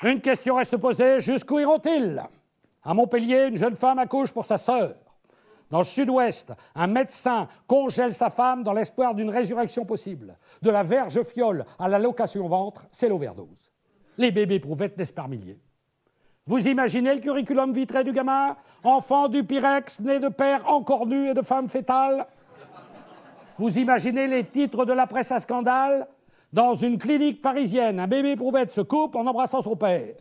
Une question reste posée, jusqu'où iront-ils? À Montpellier, une jeune femme accouche pour sa sœur. Dans le sud-ouest, un médecin congèle sa femme dans l'espoir d'une résurrection possible. De la verge fiole à la location ventre, c'est l'overdose. Les bébés éprouvettes naissent par milliers. Vous imaginez le curriculum vitae du gamin? Enfant du Pyrex, né de père encore nu et de femme fétale? Vous imaginez les titres de la presse à scandale? Dans une clinique parisienne, un bébé éprouvette se coupe en embrassant son père.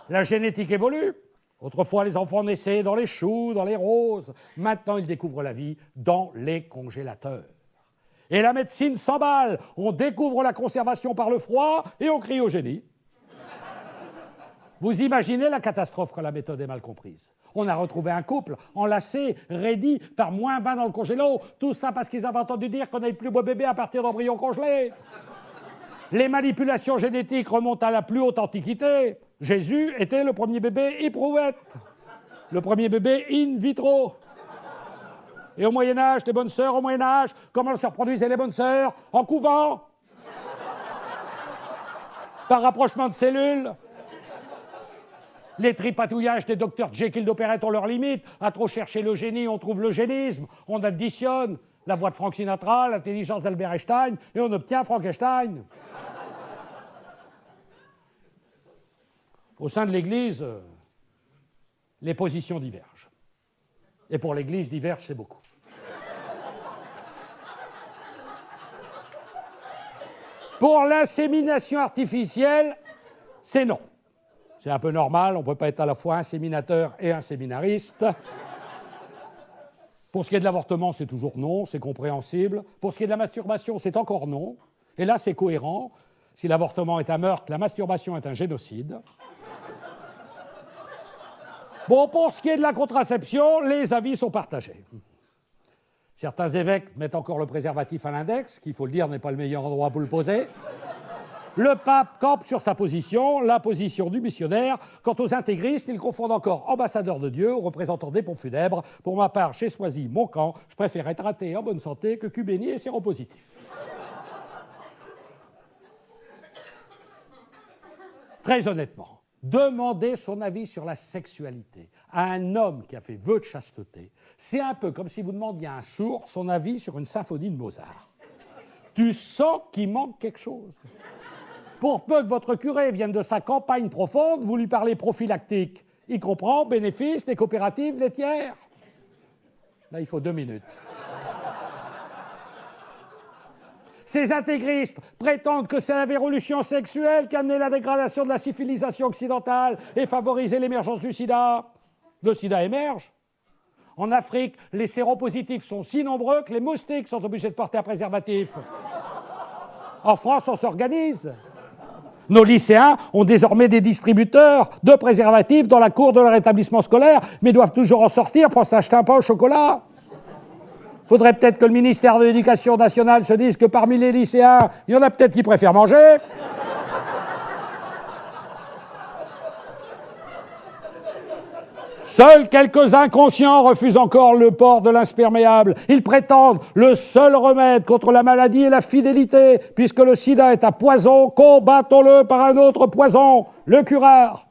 La génétique évolue. Autrefois, les enfants naissaient dans les choux, dans les roses. Maintenant, ils découvrent la vie dans les congélateurs. Et la médecine s'emballe. On découvre la conservation par le froid et on crie au génie. Vous imaginez la catastrophe quand la méthode est mal comprise. On a retrouvé un couple enlacé, raidi, par -20 dans le congélo. Tout ça parce qu'ils avaient entendu dire qu'on n'avait plus beau bébé à partir d'embryons congelés. Les manipulations génétiques remontent à la plus haute antiquité. Jésus était le premier bébé éprouvette, le premier bébé in vitro. Et au Moyen-Âge, les bonnes sœurs, au Moyen-Âge, comment se reproduisaient les bonnes sœurs? En couvent. Par rapprochement de cellules. Les tripatouillages des docteurs Jekyll d'opérette ont leurs limites. À trop chercher le génie, on trouve l'eugénisme. On additionne la voix de Frank Sinatra, l'intelligence d'Albert Einstein, et on obtient Frankenstein. Au sein de l'Église, les positions divergent. Et pour l'Église, divergent, c'est beaucoup. Pour l'insémination artificielle, c'est non. C'est un peu normal, on ne peut pas être à la fois inséminateur et un séminariste. Pour ce qui est de l'avortement, c'est toujours non, c'est compréhensible. Pour ce qui est de la masturbation, c'est encore non. Et là, c'est cohérent. Si l'avortement est un meurtre, la masturbation est un génocide. Bon, pour ce qui est de la contraception, les avis sont partagés. Certains évêques mettent encore le préservatif à l'index, qui, il faut le dire, n'est pas le meilleur endroit pour le poser. Le pape campe sur sa position, la position du missionnaire. Quant aux intégristes, ils confondent encore ambassadeurs de Dieu aux représentants des pompes funèbres. Pour ma part, j'ai choisi mon camp. Je préfère être athée en bonne santé que cubéni et séropositif. Très honnêtement, demander son avis sur la sexualité à un homme qui a fait vœu de chasteté, c'est un peu comme si vous demandiez à un sourd son avis sur une symphonie de Mozart. Tu sens qu'il manque quelque chose. Pour peu que votre curé vienne de sa campagne profonde, vous lui parlez prophylactique. Il comprend bénéfices des coopératives laitières. Là, il faut 2 minutes. Ces intégristes prétendent que c'est la révolution sexuelle qui a amené la dégradation de la civilisation occidentale et favorisé l'émergence du sida. Le sida émerge. En Afrique, les séropositifs sont si nombreux que les moustiques sont obligés de porter un préservatif. En France, on s'organise. Nos lycéens ont désormais des distributeurs de préservatifs dans la cour de leur établissement scolaire, mais doivent toujours en sortir pour s'acheter un pain au chocolat. Faudrait peut-être que le ministère de l'Éducation nationale se dise que parmi les lycéens, il y en a peut-être qui préfèrent manger. Seuls quelques inconscients refusent encore le port de l'insperméable. Ils prétendent le seul remède contre la maladie est la fidélité. Puisque le sida est un poison, combattons-le par un autre poison, le curare.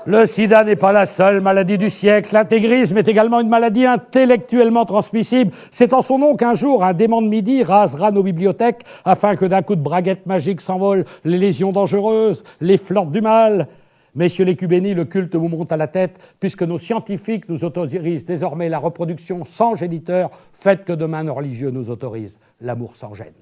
Le sida n'est pas la seule maladie du siècle. L'intégrisme est également une maladie intellectuellement transmissible. C'est en son nom qu'un jour, un démon de midi rasera nos bibliothèques afin que d'un coup de braguette magique s'envolent les lésions dangereuses, les flottes du mal. Messieurs les cubénis, le culte vous monte à la tête puisque nos scientifiques nous autorisent désormais la reproduction sans géniteur, fait que demain nos religieux nous autorisent l'amour sans gêne.